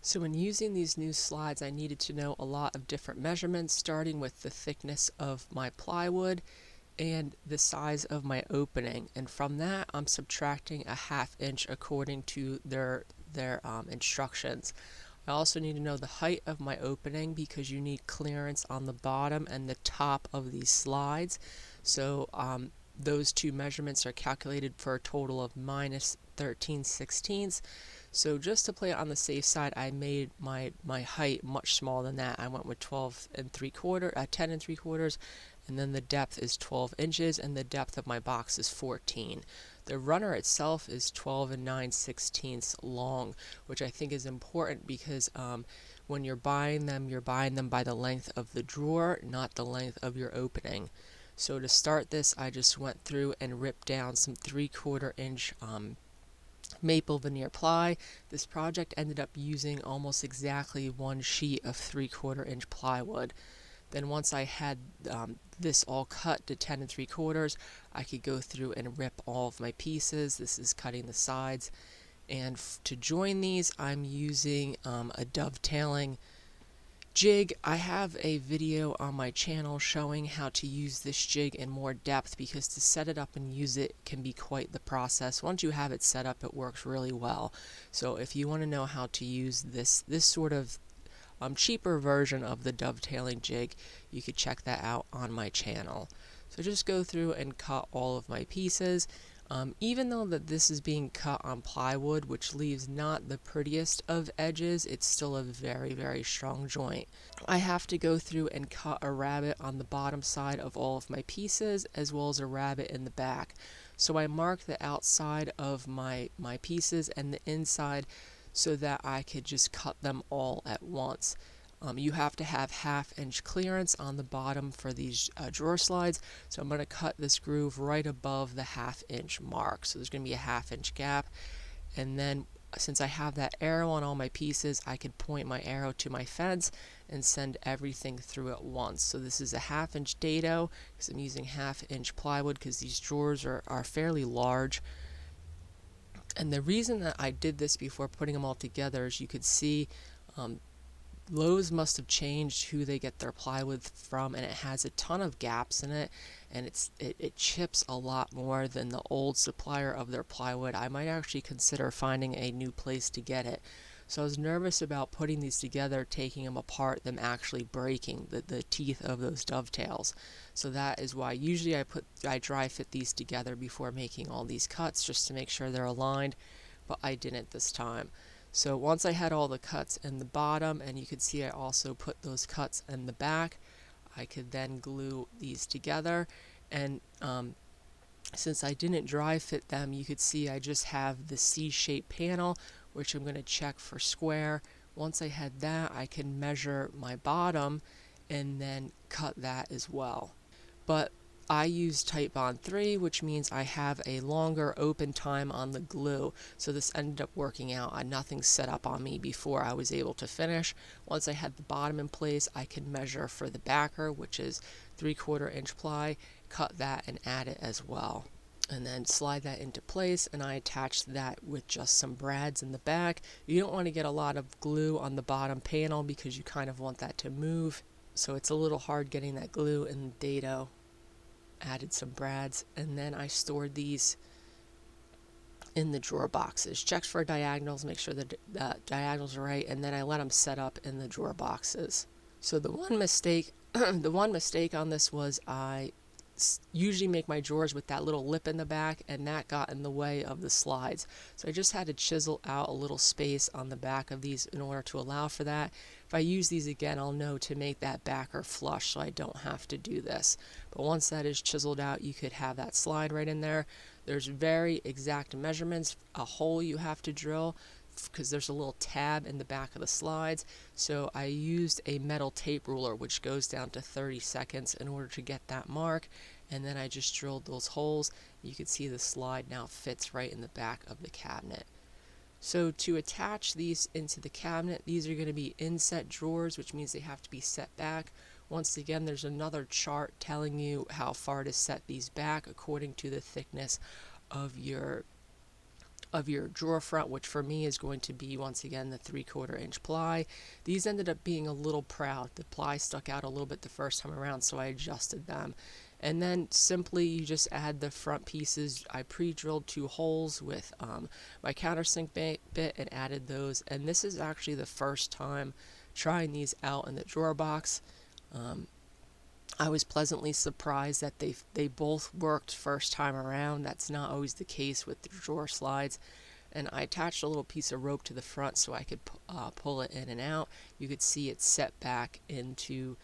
So when using these new slides, I needed to know a lot of different measurements, starting with the thickness of my plywood and the size of my opening. And from that, I'm subtracting a 1/2 inch according to their instructions. I also need to know the height of my opening because you need clearance on the bottom and the top of these slides. So those two measurements are calculated for a total of -13/16. So just to play it on the safe side, I made my height much smaller than that. I went with 10 3/4, and then the depth is 12 inches, and the depth of my box is 14. The runner itself is 12 9/16 long, which I think is important because when you're buying them by the length of the drawer, not the length of your opening. So to start this, I just went through and ripped down some 3/4 inch maple veneer ply. This project ended up using almost exactly one sheet of 3/4 inch plywood. Then once I had this all cut to 10 3/4, I could go through and rip all of my pieces. This is cutting the sides. And to join these, I'm using a dovetailing jig. I have a video on my channel showing how to use this jig in more depth because to set it up and use it can be quite the process. Once you have it set up, it works really well. So if you want to know how to use this sort of cheaper version of the dovetailing jig, you could check that out on my channel. So just go through and cut all of my pieces. Even though that this is being cut on plywood, which leaves not the prettiest of edges, it's still a very, very strong joint. I have to go through and cut a rabbet on the bottom side of all of my pieces, as well as a rabbet in the back. So I mark the outside of my pieces and the inside so that I could just cut them all at once. You have to have 1/2 inch clearance on the bottom for these drawer slides, so I'm going to cut this groove right above the 1/2 inch mark. So there's going to be a 1/2 inch gap, and then since I have that arrow on all my pieces, I could point my arrow to my fence and send everything through at once. So this is a 1/2 inch dado because I'm using 1/2 inch plywood because these drawers are fairly large. And the reason that I did this before putting them all together is you could see Lowe's must have changed who they get their plywood from, and it has a ton of gaps in it, and it chips a lot more than the old supplier of their plywood. I might actually consider finding a new place to get it. So I was nervous about putting these together, taking them apart, them actually breaking the teeth of those dovetails. So that is why usually I dry fit these together before making all these cuts just to make sure they're aligned, but I didn't this time. So once I had all the cuts in the bottom, and you could see I also put those cuts in the back, I could then glue these together. And since I didn't dry fit them, you could see I just have the C-shaped panel, which I'm going to check for square. Once I had that, I can measure my bottom and then cut that as well. But I use Titebond 3, which means I have a longer open time on the glue. So this ended up working out. Nothing set up on me before I was able to finish. Once I had the bottom in place, I can measure for the backer, which is 3/4 inch ply, cut that and add it as well. And then slide that into place, and I attached that with just some brads in the back. You don't want to get a lot of glue on the bottom panel because you kind of want that to move. So it's a little hard getting that glue in the dado. Added some brads, and then I stored these in the drawer boxes. Checked for diagonals, make sure the diagonals are right, and then I let them set up in the drawer boxes. So the one mistake on this was I usually make my drawers with that little lip in the back, and that got in the way of the slides. So I just had to chisel out a little space on the back of these in order to allow for that. If I use these again, I'll know to make that backer flush so I don't have to do this. But once that is chiseled out, you could have that slide right in there. There's very exact measurements, a hole you have to drill because there's a little tab in the back of the slides. So I used a metal tape ruler which goes down to 30 seconds in order to get that mark, and then I just drilled those holes. You can see the slide now fits right in the back of the cabinet. So to attach these into the cabinet, these are going to be inset drawers, which means they have to be set back. Once again, there's another chart telling you how far to set these back according to the thickness of your of your drawer front, which for me is going to be once again the 3/4 inch ply. These ended up being a little proud. The ply stuck out a little bit the first time around, so I adjusted them. And then simply you just add the front pieces. I pre-drilled 2 holes with my countersink bit and added those. And this is actually the first time trying these out in the drawer box. I was pleasantly surprised that they both worked first time around. That's not always the case with the drawer slides. And I attached a little piece of rope to the front so I could pull it in and out. You could see it set back into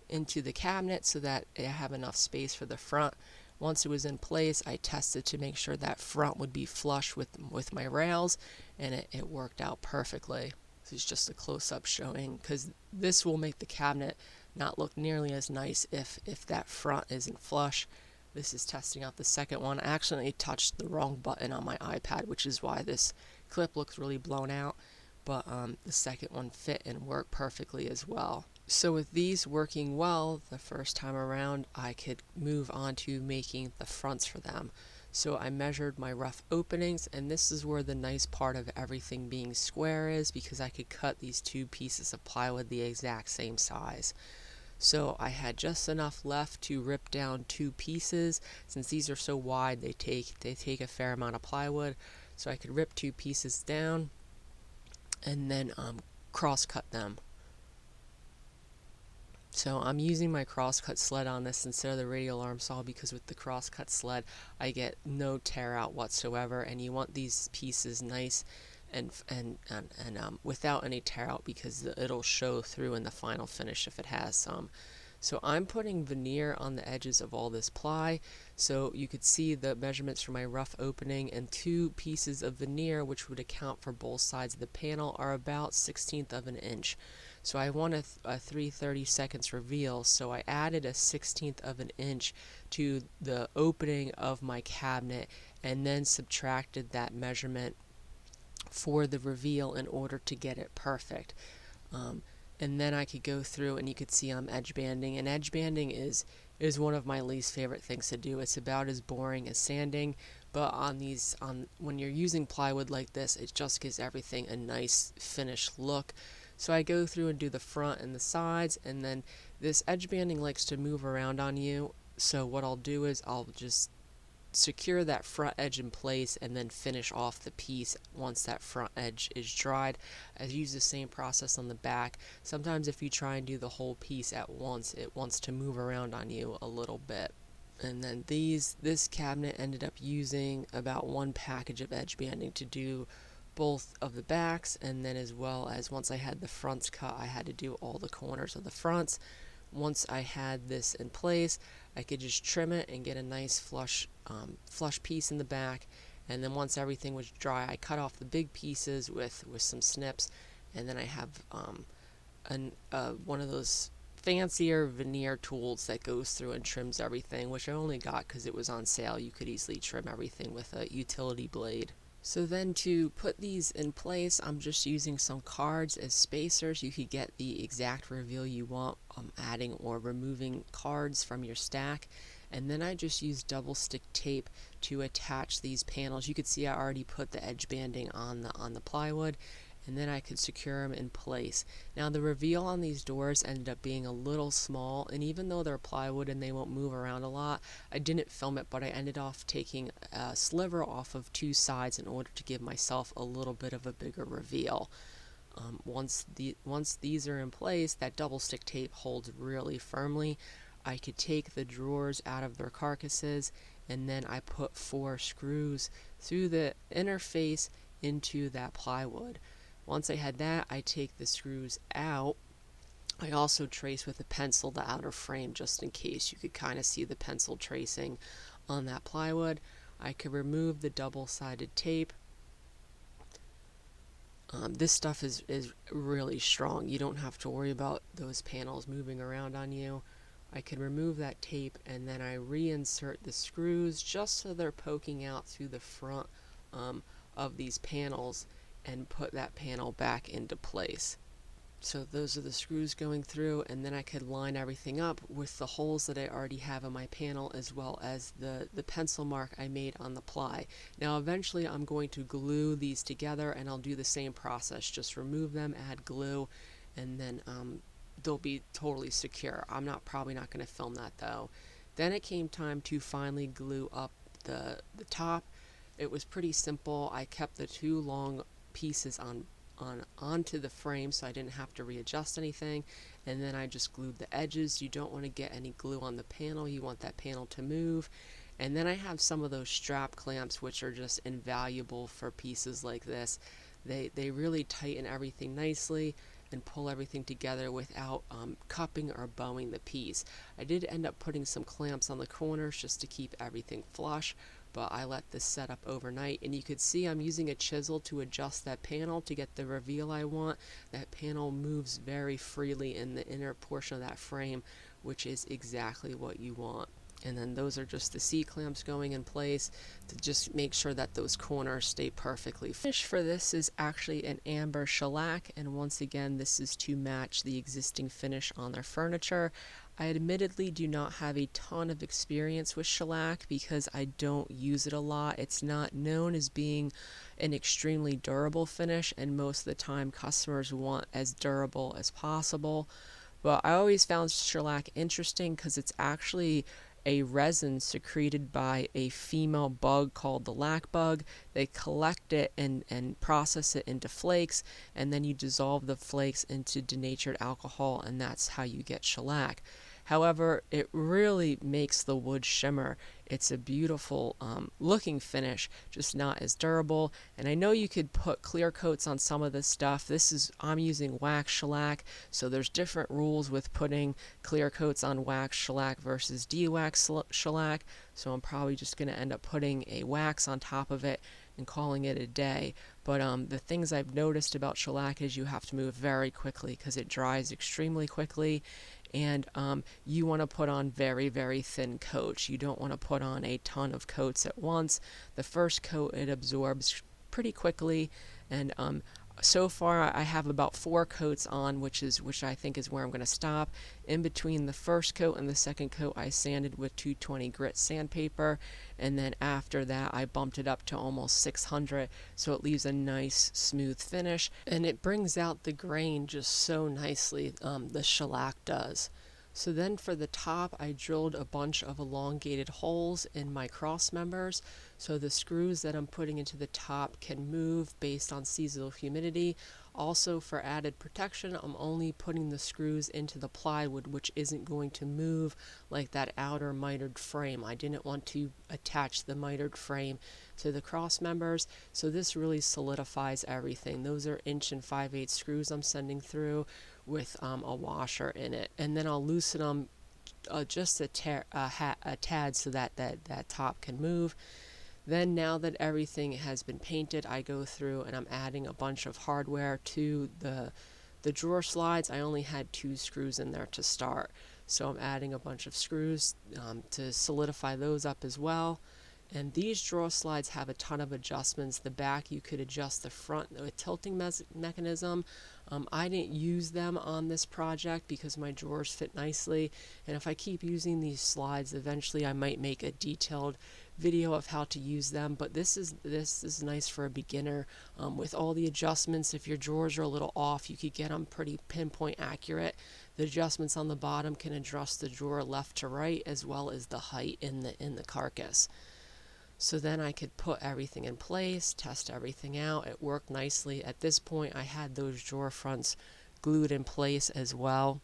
the cabinet so that I have enough space for the front. Once it was in place, I tested to make sure that front would be flush with my rails, and it worked out perfectly. This is just a close-up showing, because this will make the cabinet not look nearly as nice if that front isn't flush. This is testing out the second one. I accidentally touched the wrong button on my iPad, which is why this clip looks really blown out, but the second one fit and worked perfectly as well. So with these working well the first time around, I could move on to making the fronts for them. So I measured my rough openings, and this is where the nice part of everything being square is, because I could cut these 2 pieces of plywood the exact same size. So I had just enough left to rip down 2 pieces. Since these are so wide, they take a fair amount of plywood. So I could rip 2 pieces down and then cross cut them. So I'm using my crosscut sled on this instead of the radial arm saw, because with the crosscut sled I get no tear out whatsoever, and you want these pieces nice and without any tear out, because it'll show through in the final finish if it has some. So I'm putting veneer on the edges of all this ply, so you could see the measurements for my rough opening, and 2 pieces of veneer, which would account for both sides of the panel, are about 1/16 of an inch. So I want a 3/32 reveal, so I added a 1/16 of an inch to the opening of my cabinet, and then subtracted that measurement for the reveal in order to get it perfect. And then I could go through, and you could see I'm edge banding, and edge banding is one of my least favorite things to do. It's about as boring as sanding, but when you're using plywood like this, it just gives everything a nice finished look. So I go through and do the front and the sides, and then this edge banding likes to move around on you. So what I'll do is I'll just secure that front edge in place and then finish off the piece once that front edge is dried. I use the same process on the back. Sometimes if you try and do the whole piece at once, it wants to move around on you a little bit. And then this cabinet ended up using about 1 package of edge banding to do both of the backs, and then as well as once I had the fronts cut, I had to do all the corners of the fronts. Once I had this in place, I could just trim it and get a nice flush piece in the back. And then once everything was dry, I cut off the big pieces with some snips, and then I have one of those fancier veneer tools that goes through and trims everything, which I only got because it was on sale. You could easily trim everything with a utility blade. So then to put these in place, I'm just using some cards as spacers. You could get the exact reveal you want, adding or removing cards from your stack. And then I just use double stick tape to attach these panels. You could see I already put the edge banding on the plywood, and then I could secure them in place. Now the reveal on these doors ended up being a little small, and even though they're plywood and they won't move around a lot, I didn't film it, but I ended up taking a sliver off of 2 sides in order to give myself a little bit of a bigger reveal. Once these are in place, that double stick tape holds really firmly. I could take the drawers out of their carcasses, and then I put 4 screws through the interface into that plywood. Once I had that, I take the screws out. I also trace with a pencil the outer frame, just in case. You could kind of see the pencil tracing on that plywood. I could remove the double-sided tape. This stuff is really strong. You don't have to worry about those panels moving around on you. I can remove that tape, and then I reinsert the screws just so they're poking out through the front of these panels, and put that panel back into place. So those are the screws going through, and then I could line everything up with the holes that I already have on my panel, as well as the pencil mark I made on the ply. Now eventually I'm going to glue these together, and I'll do the same process. Just remove them, add glue, and then they'll be totally secure. Probably not going to film that though. Then it came time to finally glue up the top. It was pretty simple. I kept the two long pieces onto the frame so I didn't have to readjust anything, and then I just glued the edges. You don't want to get any glue on the panel, you want that panel to move. And then I have some of those strap clamps, which are just invaluable for pieces like this. They really tighten everything nicely and pull everything together without cupping or bowing the piece. I did end up putting some clamps on the corners just to keep everything flush, but I let this set up overnight, and you could see I'm using a chisel to adjust that panel to get the reveal I want. That panel moves very freely in the inner portion of that frame, which is exactly what you want. And then those are just the C-clamps going in place to just make sure that those corners stay perfectly. Finish for this is actually an amber shellac, and once again this is to match the existing finish on their furniture. I admittedly do not have a ton of experience with shellac because I don't use it a lot. It's not known as being an extremely durable finish, and most of the time customers want as durable as possible. But I always found shellac interesting because it's actually a resin secreted by a female bug called the lac bug. They collect it and process it into flakes, and then you dissolve the flakes into denatured alcohol, and that's how you get shellac. However, it really makes the wood shimmer. It's a beautiful looking finish, just not as durable. And I know you could put clear coats on some of this stuff. I'm using wax shellac, so there's different rules with putting clear coats on wax shellac versus de-wax shellac. So I'm probably just going to end up putting a wax on top of it and calling it a day. But the things I've noticed about shellac is you have to move very quickly because it dries extremely quickly, and you want to put on very, very thin coats. You don't want to put on a ton of coats at once. The first coat it absorbs pretty quickly, and so far I have about 4 coats on, which I think is where I'm going to stop. In between the first coat and the second coat I sanded with 220 grit sandpaper, and then after that I bumped it up to almost 600, so it leaves a nice smooth finish, and it brings out the grain just so nicely, the shellac does. So then for the top, I drilled a bunch of elongated holes in my cross members, so the screws that I'm putting into the top can move based on seasonal humidity. Also, for added protection, I'm only putting the screws into the plywood, which isn't going to move like that outer mitered frame. I didn't want to attach the mitered frame to the cross members, so this really solidifies everything. Those are 1 5/8" screws I'm sending through with a washer in it, and then I'll loosen them just a tad so that top can move. Then now that everything has been painted, I go through and I'm adding a bunch of hardware to the drawer slides. I only had 2 screws in there to start, so I'm adding a bunch of screws to solidify those up as well. And these drawer slides have a ton of adjustments. The back, you could adjust the front with tilting mechanism. I didn't use them on this project because my drawers fit nicely, and if I keep using these slides, eventually I might make a detailed video of how to use them. But this is nice for a beginner. With all the adjustments, if your drawers are a little off, you could get them pretty pinpoint accurate. The adjustments on the bottom can adjust the drawer left to right, as well as the height in the carcass. So then I could put everything in place, test everything out. It worked nicely. At this point, I had those drawer fronts glued in place as well.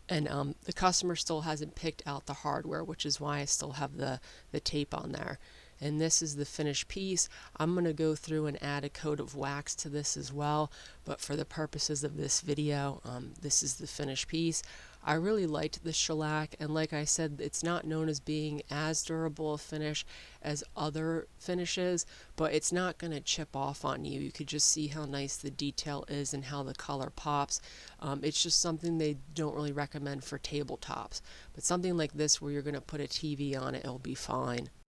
And the customer still hasn't picked out the hardware, which is why I still have the tape on there. And this is the finished piece. I'm going to go through and add a coat of wax to this as well, but for the purposes of this video, this is the finished piece. I really liked the shellac, and like I said, it's not known as being as durable a finish as other finishes, but it's not going to chip off on you. You could just see how nice the detail is and how the color pops. It's just something they don't really recommend for tabletops, but something like this where you're going to put a TV on it, it'll be fine.